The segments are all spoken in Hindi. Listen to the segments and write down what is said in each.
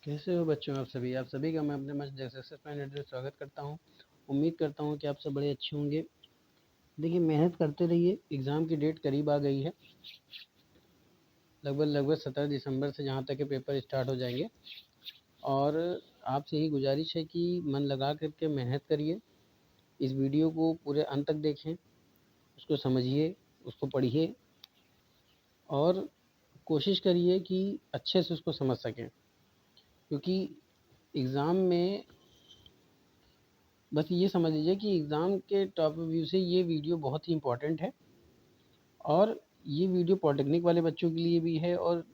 कैसे हो बच्चों आप सभी का मैं अपने मंच सक्सेस माइंडेड में स्वागत करता हूं। उम्मीद करता हूं कि आप सब बड़े अच्छे होंगे। देखिए, मेहनत करते रहिए। एग्ज़ाम की डेट करीब आ गई है। लगभग 17 दिसंबर से जहां तक के पेपर स्टार्ट हो जाएंगे और आपसे यही गुजारिश है कि मन लगा करके मेहनत करिए। इस वीडियो को पूरे अंत तक देखें, उसको समझिए, उसको पढ़िए और कोशिश करिए कि अच्छे से उसको समझ सकें, क्योंकि एग्ज़ाम में बस ये समझ लीजिए कि एग्ज़ाम के टॉप व्यू से ये वीडियो बहुत ही इम्पोर्टेंट है। और ये वीडियो पॉलिटेक्निक वाले बच्चों के लिए भी है और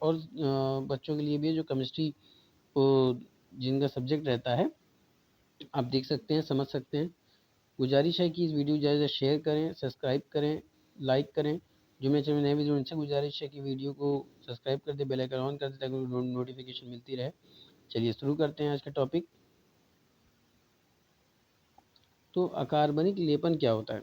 बच्चों के लिए भी है जो केमिस्ट्री को जिनका सब्जेक्ट रहता है। आप देख सकते हैं, समझ सकते हैं। गुजारिश है कि इस वीडियो को ज़्यादा शेयर करें, सब्सक्राइब करें, लाइक करें। जो मेरे चैनल नए वीडियो उनसे गुजारिश है कि वीडियो को सब्सक्राइब कर दें, बेल आइकन ऑन कर दें ताकि नोटिफिकेशन मिलती रहे। चलिए शुरू करते हैं आज का टॉपिक। तो अकार्बनिक लेपन क्या होता है?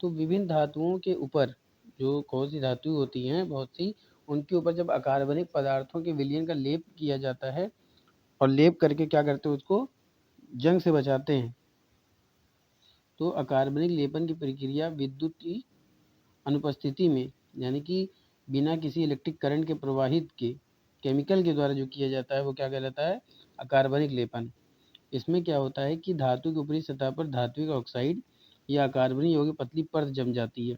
तो विभिन्न धातुओं के ऊपर जो कौन सी धातु होती हैं बहुत सी, उनके ऊपर जब अकार्बनिक पदार्थों के विलयन का लेप किया जाता है और लेप करके क्या करते हैं, उसको जंग से बचाते हैं। तो अकार्बनिक लेपन की प्रक्रिया विद्युत की अनुपस्थिति में, यानी कि बिना किसी इलेक्ट्रिक करंट के प्रवाहित के केमिकल के द्वारा जो किया जाता है वो क्या कहलाता है? अकार्बनिक लेपन। इसमें क्या होता है कि धातु की ऊपरी सतह पर धात्विक ऑक्साइड या अकार्बनिक यौगिक पतली परत जम जाती है,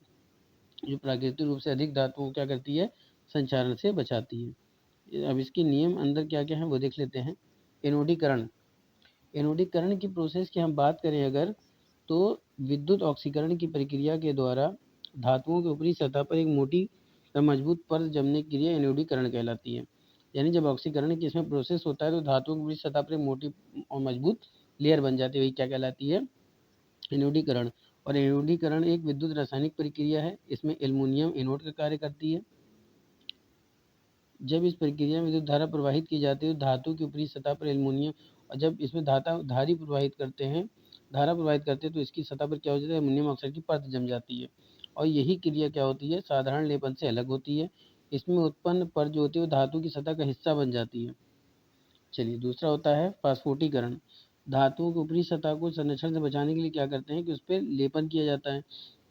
जो प्राकृतिक रूप से अधिक धातुओं को क्या करती है? संचारण से बचाती है। अब इसके नियम अंदर क्या क्या है वो देख लेते हैं। एनोडीकरण। एनोडीकरण की प्रोसेस की हम बात करें अगर, तो विद्युत ऑक्सीकरण की प्रक्रिया के द्वारा धातुओं की ऊपरी सतह पर एक मोटी और मजबूत परत जमने की क्रिया एनोडीकरण कहलाती है। यानी जब ऑक्सीकरण की इसमें प्रोसेस होता है तो धातुओं की ऊपरी सतह पर एक मोटी और मजबूत लेयर बन जाती है, वही क्या कहलाती है? एनोडीकरण। और एनोडीकरण एक विद्युत रासायनिक प्रक्रिया है। इसमें एल्युमिनियम एनोड का कार्य करती है। जब इस प्रक्रिया में विद्युत धारा प्रवाहित की जाती है तो धातु की ऊपरी सतह पर एल्युमिनियम, और जब इसमें धारा प्रवाहित करते हैं तो इसकी सतह पर क्या हो जाता है? एल्युमिनियम ऑक्साइड की परत जम जाती है। और यही क्रिया क्या होती है? साधारण लेपन से अलग होती है। इसमें उत्पन्न परत जो होती है वो धातु की सतह का हिस्सा बन जाती है। चलिए, दूसरा होता है फास्फोटीकरण। धातुओं की ऊपरी सतह को संरक्षण से बचाने के लिए क्या करते हैं कि उस पर लेपन किया जाता है।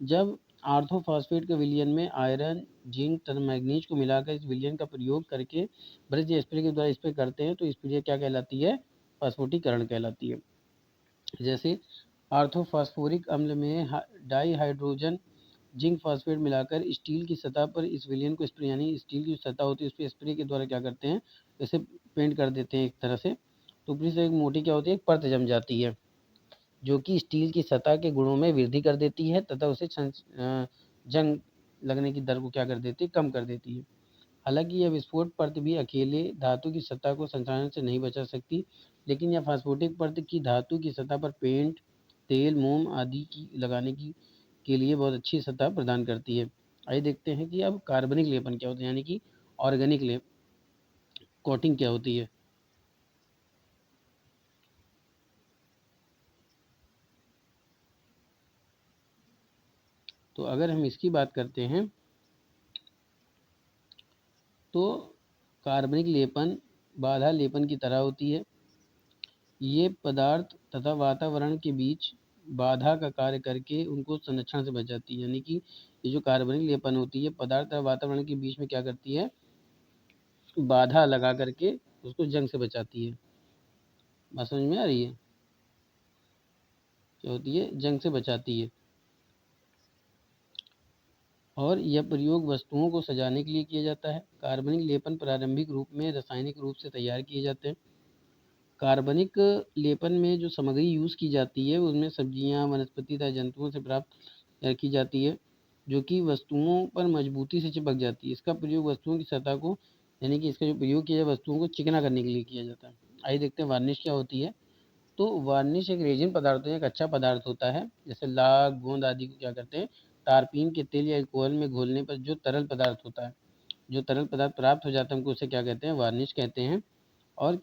जब आर्थोफॉस्फेट के विलयन में आयरन, जिंक तथा मैग्नीज को मिलाकर इस विलयन का प्रयोग करके ब्रश या स्प्रे के द्वारा स्प्रे करते हैं तो इस क्रिया क्या कहलाती है? फास्फोटीकरण कहलाती है। जैसे आर्थोफॉस्फोरिक अम्ल में डाई हाइड्रोजन जिंक फास्फेट मिलाकर स्टील की सतह पर इस विलयन को स्प्रे, यानी स्टील की सतह होती है उस पर स्प्रे के द्वारा क्या करते हैं? इसे पेंट कर देते हैं एक तरह से। तो ऊपरी से एक मोटी क्या होती है? एक परत जम जाती है, जो कि स्टील की सतह के गुणों में वृद्धि कर देती है तथा उसे जंग लगने की दर को क्या कर देती है? कम कर देती है। हालांकि यह विस्फोट परत भी अकेले धातु की सतह को संचालन से नहीं बचा सकती, लेकिन यह फास्फोटिक परत की धातु की सतह पर पेंट, तेल, मोम आदि की लगाने की के लिए बहुत अच्छी सतह प्रदान करती है। आइए देखते हैं कि अब कार्बनिक लेपन क्या होता है, यानी कि ऑर्गेनिक लेप कोटिंग क्या होती है। तो अगर हम इसकी बात करते हैं तो कार्बनिक लेपन बाधा लेपन की तरह होती है। ये पदार्थ तथा वातावरण के बीच बाधा का कार्य करके उनको संरक्षण से बचाती है। यानी कि ये जो कार्बनिक लेपन होती है पदार्थ तथा वातावरण के बीच में क्या करती है? बाधा लगा करके उसको जंग से बचाती है। बात समझ में आ रही है? क्या होती है? जंग से बचाती है। और यह प्रयोग वस्तुओं को सजाने के लिए किया जाता है। कार्बनिक लेपन प्रारंभिक रूप में रासायनिक रूप से तैयार किए जाते हैं। कार्बनिक लेपन में जो सामग्री यूज़ की जाती है उसमें सब्जियां, वनस्पति तथा जंतुओं से प्राप्त की जाती है, जो कि वस्तुओं पर मजबूती से चिपक जाती है। इसका प्रयोग वस्तुओं की सतह को, यानी कि इसका जो प्रयोग किया जाए वस्तुओं को चिकना करने के लिए किया जाता है। आइए देखते हैं वार्निश क्या होती है। तो वार्निश एक रेजिन पदार्थ है, एक अच्छा पदार्थ होता है। जैसे लाख, गोंद आदि को क्या करते हैं? तारपीन के तेल या अल्कोहल में घोलने पर जो तरल पदार्थ होता है, जो तरल पदार्थ प्राप्त हो जाता है हमको उसे क्या कहते हैं? वार्निश कहते हैं। और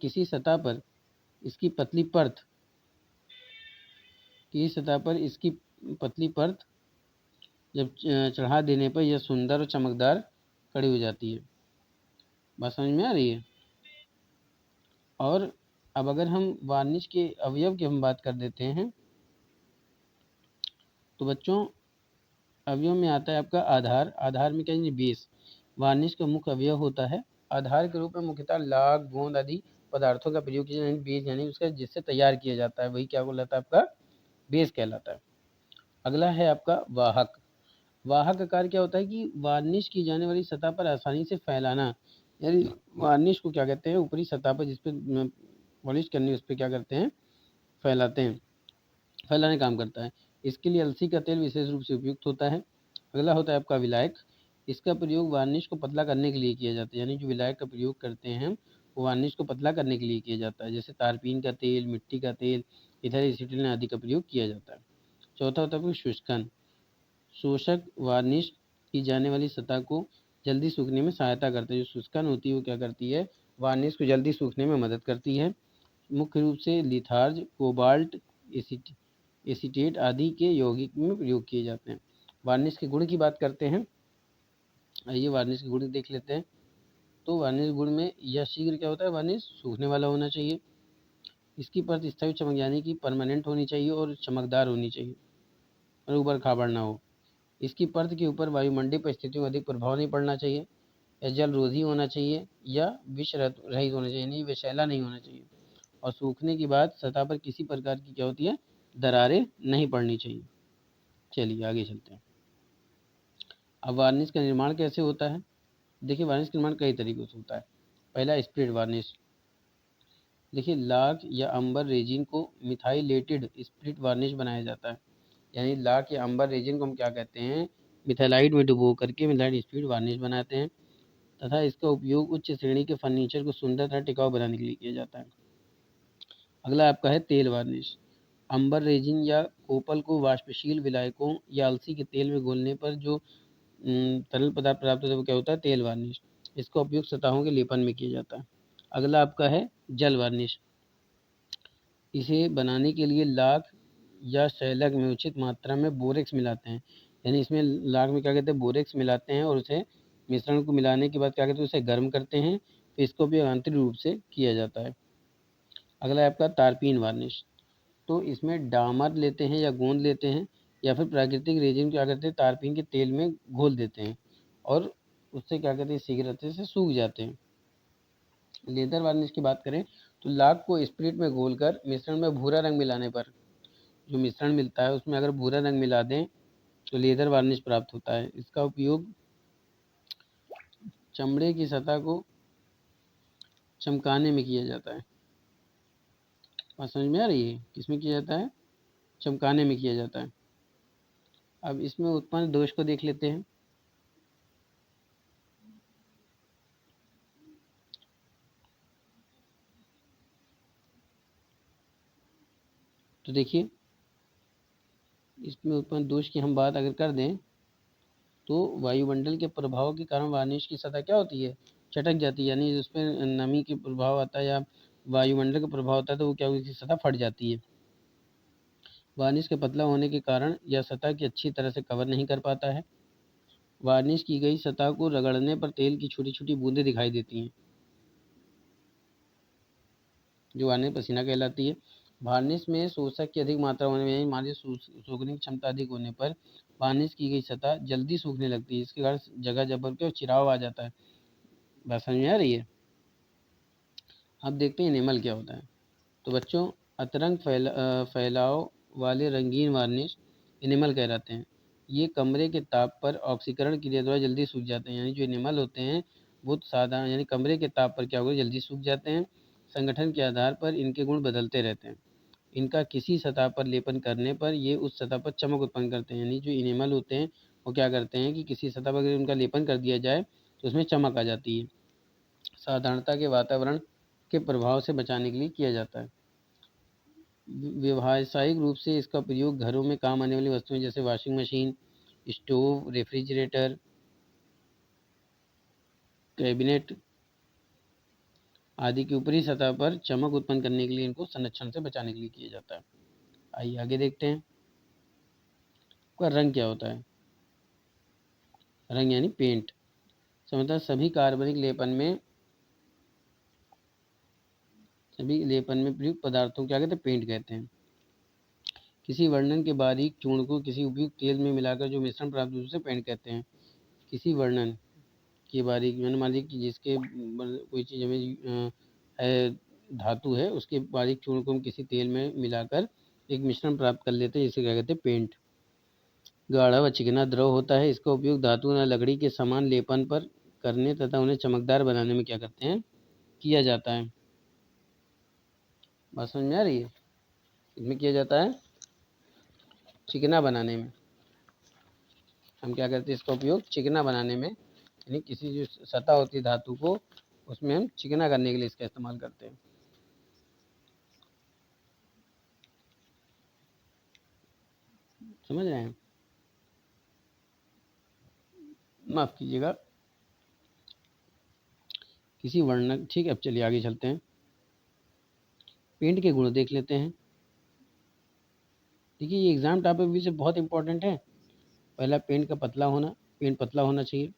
इसकी पतली परत इसकी पतली परत जब चढ़ा देने पर यह सुंदर और चमकदार खड़ी हो जाती है। बात समझ में आ रही है? और अब अगर हम वार्निश के अवयव की हम बात कर देते हैं, तो बच्चों अवयव में आता है आपका आधार। आधार में क्या है, बेस। वार्निश का मुख्य अवयव होता है। आधार के रूप में मुख्यतः लाख, गोंद आदि पदार्थों का प्रयोग किया, यानी बेस, यानी उसका जिससे तैयार किया जाता है वही क्या कहलाता है, आपका बेस कहलाता है। अगला है आपका वाहक। वाहक का कार्य क्या होता है कि वार्निश की जाने वाली सतह पर आसानी से फैलाना, यानी वार्निश को क्या कहते हैं, ऊपरी सतह पर जिस पर पॉलिश करनी है उस पर क्या करते हैं, फैलाते हैं, फैलाने काम करता है। इसके लिए अलसी का तेल विशेष रूप से उपयुक्त होता है। अगला होता है आपका विलायक। इसका प्रयोग वार्निश को पतला करने के लिए किया जाता है, यानी जो विलायक का प्रयोग करते हैं वो वार्निश को पतला करने के लिए किया जाता है, जैसे तारपीन का तेल, मिट्टी का तेल, इथर एसीटिलीन आदि का प्रयोग किया जाता है। चौथा होता है शुष्कन। शोषक वार्निश की जाने वाली सतह को जल्दी सूखने में सहायता करता है। जो शुष्कन होती है वो क्या करती है, वार्निश को जल्दी सूखने में मदद करती है। मुख्य रूप से लिथार्ज, कोबाल्ट, एसीटेट आदि के यौगिक में प्रयोग किए जाते हैं। वार्निश के गुण की बात करते हैं। आइए वार्निश के गुण देख लेते हैं। तो वार्निश गुण में यह शीघ्र क्या होता है, वार्निश सूखने वाला होना चाहिए। इसकी परत स्थायी चमक, यानी कि परमानेंट होनी चाहिए और चमकदार होनी चाहिए और ऊपर खाबड़ ना हो। इसकी परत के ऊपर वायुमंडलीय परिस्थितियों का अधिक प्रभाव नहीं पड़ना चाहिए, या जल रोधी होना चाहिए, या विष रहित होना चाहिए, नहीं विषैला नहीं होना चाहिए। और सूखने के बाद सतह पर किसी प्रकार की क्या होती है, दरारें नहीं पड़नी चाहिए। चलिए आगे चलते हैं। अब वार्निश का निर्माण कैसे होता है। देखिए वार्निश का निर्माण कई तरीकों से होता है। पहला स्प्रेड वार्निश। देखिए लाख या अंबर रेजिन को मिथाइलेटेड स्प्रिट वार्निश बनाया जाता है, यानी लाख या अंबर रेजिन को हम क्या कहते हैं, मिथाइलाइड में डुबो करके मिथाइल स्प्रिट वार्निश बनाते हैं, तथा इसका उपयोग उच्च श्रेणी के फर्नीचर को सुंदर तथा टिकाऊ बनाने के लिए किया जाता है। अगला आपका है तेल वार्निश। अंबर रेजिन या कोपल को वाष्पशील विलायकों या अलसी के तेल में घोलने पर जो तरल पदार्थ प्राप्त होता है वो क्या होता है, तेल वार्निश। इसका उपयोग सतहों के लेपन में किया जाता है। अगला आपका है जल वार्निश। इसे बनाने के लिए लाख या शैलक में उचित मात्रा में बोरेक्स मिलाते हैं, यानी इसमें लाख में क्या कहते हैं, बोरेक्स मिलाते हैं और उसे मिश्रण को मिलाने के बाद क्या कहते हैं, उसे गर्म करते हैं, तो इसको भी आंतरिक रूप से किया जाता है। अगला है आपका तारपीन वार्निश। तो इसमें डामर लेते हैं या गोंद लेते हैं, या फिर प्राकृतिक रेजिन क्या करते हैं, तारपीन के तेल में घोल देते हैं और उससे क्या कहते हैं, शीघ्रता से सूख जाते हैं। लेदर वार्निश की बात करें तो लाख को स्पिरिट में घोलकर मिश्रण में भूरा रंग मिलाने पर, जो मिश्रण मिलता है उसमें अगर भूरा रंग मिला दें तो लेदर वार्निश प्राप्त होता है। इसका उपयोग चमड़े की सतह को चमकाने में किया जाता है। बात समझ में आ रही है, किसमें किया जाता है, चमकाने में किया जाता है। अब इसमें उत्पन्न दोष को देख लेते हैं। तो देखिए इसमें उत्पन्न दोष की हम बात अगर कर दें तो वायुमंडल के प्रभाव के कारण वार्निश की सतह क्या होती है, चटक जाती है, यानी उस पर नमी के प्रभाव आता है या वायुमंडल का प्रभाव होता है तो वो क्या होती है, सतह फट जाती है। वार्निश के पतला होने के कारण यह सतह की अच्छी तरह से कवर नहीं कर पाता है। वार्निश की गई सतह को रगड़ने पर तेल की छोटी छोटी बूंदें दिखाई देती हैं, जो वार्निश पसीना कहलाती है। वार्निश में शोषक की अधिक मात्रा होने में, मान लीजिए सूखने की क्षमता अधिक होने पर वार्निश की गई सतह जल्दी सूखने लगती है, इसके कारण जगह जबर के और चिराव आ जाता है। बात समझ में आ रही है। अब देखते हैं इनेमल क्या होता है। तो बच्चों अतरंग फैलाव वाले रंगीन वार्निश इनेमल कहलाते हैं। ये कमरे के ताप पर ऑक्सीकरण क्रिया द्वारा जल्दी सूख जाते हैं, यानी जो इनेमल होते हैं वो साधारण, यानी कमरे के ताप पर क्या होगा, जल्दी सूख जाते हैं। संगठन के आधार पर इनके गुण बदलते रहते हैं। इनका किसी सतह पर लेपन करने पर ये उस सतह पर चमक उत्पन्न करते हैं, यानी जो इनेमल होते हैं वो क्या करते हैं कि किसी सतह पर अगर उनका लेपन कर दिया जाए तो उसमें चमक आ जाती है। साधारणता के वातावरण के प्रभाव से बचाने के लिए किया जाता है। व्यावसायिक रूप से इसका प्रयोग घरों में काम आने वाली वस्तुएं जैसे washing machine, stove, refrigerator, cabinet आदि की ऊपरी सतह पर चमक उत्पन्न करने के लिए इनको संरक्षण से बचाने के लिए किया जाता है। आइए आगे देखते हैं इसका रंग क्या होता है। रंग यानी पेंट। समझता सभी कार्बनिक लेपन में सभी लेपन में प्रयुक्त पदार्थों को क्या कहते हैं? पेंट कहते हैं। किसी वर्णन के बारीक चूर्ण को किसी उपयुक्त तेल में मिलाकर जो मिश्रण प्राप्त होता है उसे पेंट कहते हैं। किसी वर्णन के बारीक मैंने मान लीजिए कि जिसके कोई चीज़ हमें है धातु है, उसके बारीक चूर्ण को हम किसी तेल में मिलाकर एक मिश्रण प्राप्त कर लेते हैं, जिसे क्या कहते हैं? पेंट। गाढ़ा व चिकना द्रव होता है। इसका उपयोग धातु या लकड़ी के समान लेपन पर करने तथा उन्हें चमकदार बनाने में क्या करते हैं? किया जाता है। बात समझ में आ रही है? इसमें किया जाता है चिकना बनाने में। हम क्या करते हैं? इसका उपयोग चिकना बनाने में, यानी किसी जो सतह होती है धातु को, उसमें हम चिकना करने के लिए इसका इस्तेमाल करते हैं। समझ रहे हैं? माफ कीजिएगा। किसी वर्णक, ठीक है, अब चलिए आगे चलते हैं। पेंट के गुण देख लेते हैं। देखिए, ये एग्जाम टॉपिक भी से बहुत इंपॉर्टेंट है। पहला, पेंट का पतला होना। पेंट पतला होना चाहिए।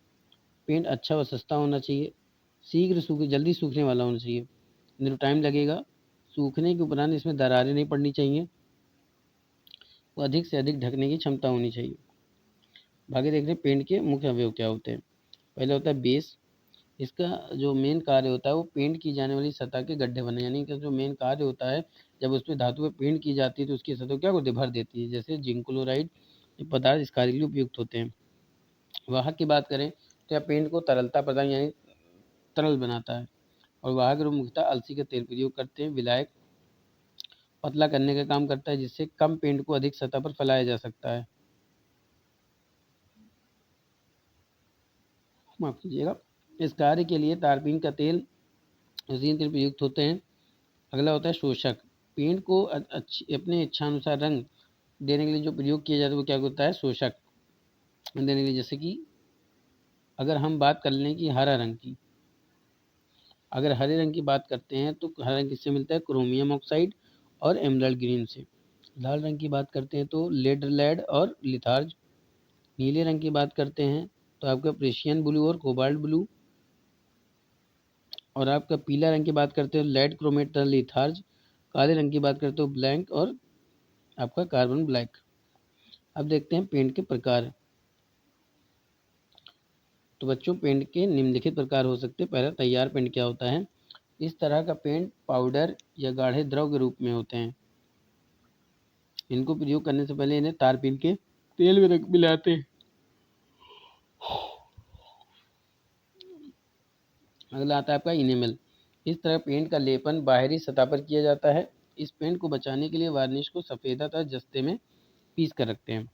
पेंट अच्छा व सस्ता होना चाहिए। जल्दी सूखने वाला होना चाहिए, नहीं तो टाइम लगेगा। सूखने के उपरांत इसमें दरारें नहीं पड़नी चाहिए। वो अधिक से अधिक ढकने की क्षमता होनी चाहिए। आगे देख रहे हैं पेंट के मुख्य अवयव क्या होते हैं। पहले होता है बेस। इसका जो मेन कार्य होता है वो पेंट की जाने वाली सतह के गड्ढे बनने, यानी कि जो मेन कार्य होता है, जब उसमें धातु पे पेंट की जाती है तो उसकी सतह क्या होती है? भर देती है। जैसे जिंक क्लोराइड पदार्थ इस कार्य के लिए उपयुक्त होते हैं। वाहक की बात करें तो यह पेंट को तरलता प्रदान यानी तरल बनाता है। और वाहक रूप मुख्यतः अलसी का तेल प्रयोग करते हैं। विलायक पतला करने का काम करता है, जिससे कम पेंट को अधिक सतह पर फैलाया जा सकता है। माफ कीजिएगा। इस कार्य के लिए तारपीन का तेल तीन तेल प्रयुक्त होते हैं। अगला होता है शोषक। पेंट को अपने इच्छानुसार रंग देने के लिए जो प्रयोग किया जाता है वो क्या होता है? शोषक देने के लिए। जैसे कि अगर हम बात कर लें कि हरा रंग की, अगर हरे रंग की बात करते हैं तो हरा रंग किससे मिलता है? क्रोमियम ऑक्साइड और एमराल्ड ग्रीन से। लाल रंग की बात करते हैं तो लेड और लिथार्ज। नीले रंग की बात करते हैं तो आपका प्रेशियन ब्लू और कोबाल्ट ब्लू। और आपका पीला रंग की बात करते हो लेड क्रोमेट लिथार्ज। काले रंग की बात करते हो ब्लैंक और आपका कार्बन ब्लैक। अब देखते हैं पेंट के प्रकार। तो बच्चों, पेंट के निम्नलिखित प्रकार हो सकते हैं। पहला, तैयार पेंट क्या होता है? इस तरह का पेंट पाउडर या गाढ़े द्रव के रूप में होते हैं। इनको प्रयोग करने से पहले इन्हें तारपीन के तेल में मिलाते हैं। अगला आता है आपका इनेमल। इस तरह पेंट का लेपन बाहरी सतह पर किया जाता है। इस पेंट को बचाने के लिए वार्निश को सफ़ेदा तथा जस्ते में पीस कर रखते हैं।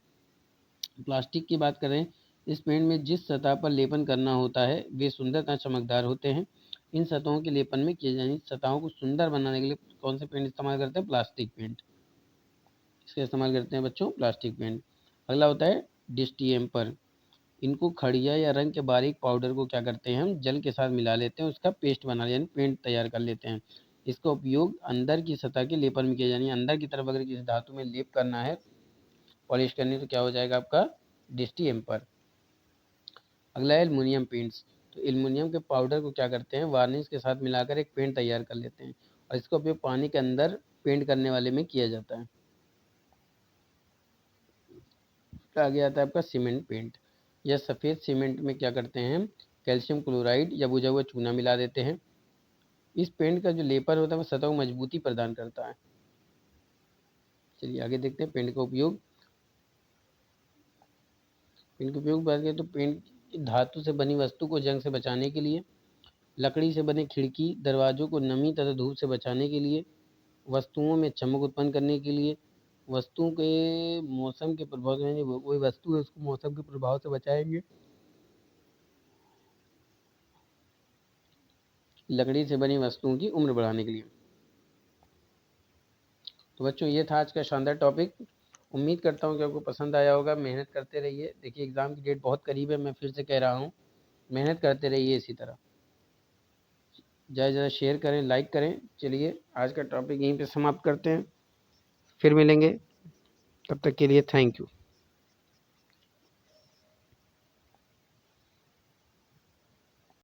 प्लास्टिक की बात करें, इस पेंट में जिस सतह पर लेपन करना होता है वे सुंदर तथा चमकदार होते हैं। इन सतहों के लेपन में किए जाने सतहों को सुंदर बनाने के लिए कौन से पेंट इस्तेमाल करते हैं? Plastic paint. इसका इस्तेमाल करते हैं बच्चों, प्लास्टिक पेंट। अगला होता है डिस्टिएम्पर। इनको खड़िया या रंग के बारीक पाउडर को क्या करते हैं? हम जल के साथ मिला लेते हैं, उसका पेस्ट बना यानी पेंट तैयार कर लेते हैं। इसका उपयोग अंदर की सतह के लेपन में किया जाए, यानी अंदर की तरफ अगर किसी धातु में लेप करना है, पॉलिश करनी, तो क्या हो जाएगा आपका? डिस्टिएम्पर। अगला है एल्युमिनियम पेंट्स। तो एल्युमिनियम के पाउडर को क्या करते हैं? वार्निश के साथ मिलाकर एक पेंट तैयार कर लेते हैं और इसका उपयोग पानी के अंदर पेंट करने वाले में किया जाता है। आगे आता है आपका सीमेंट पेंट। यह सफ़ेद सीमेंट में क्या करते हैं? कैल्शियम क्लोराइड या बुझा हुआ चूना मिला देते हैं। इस पेंट का जो लेपर होता है वो सतह को मजबूती प्रदान करता है। चलिए आगे देखते हैं पेंट का उपयोग। पेंट का उपयोग बात करें तो पेंट धातु से बनी वस्तु को जंग से बचाने के लिए, लकड़ी से बने खिड़की दरवाजों को नमी तथा धूप से बचाने के लिए, वस्तुओं में चमक उत्पन्न करने के लिए, वस्तुओं के मौसम के प्रभाव से, यानी कोई वस्तु है उसको मौसम के प्रभाव से बचाएंगे, लकड़ी से बनी वस्तुओं की उम्र बढ़ाने के लिए। तो बच्चों, ये था आज का शानदार टॉपिक। उम्मीद करता हूँ कि आपको पसंद आया होगा। मेहनत करते रहिए। देखिए, एग्ज़ाम की डेट बहुत करीब है, मैं फिर से कह रहा हूँ, मेहनत करते रहिए इसी तरह। ज़्यादा से ज़्यादा शेयर करें, लाइक करें। चलिए आज का टॉपिक यहीं पे समाप्त करते हैं, फिर मिलेंगे। तब तक के लिए थैंक यू।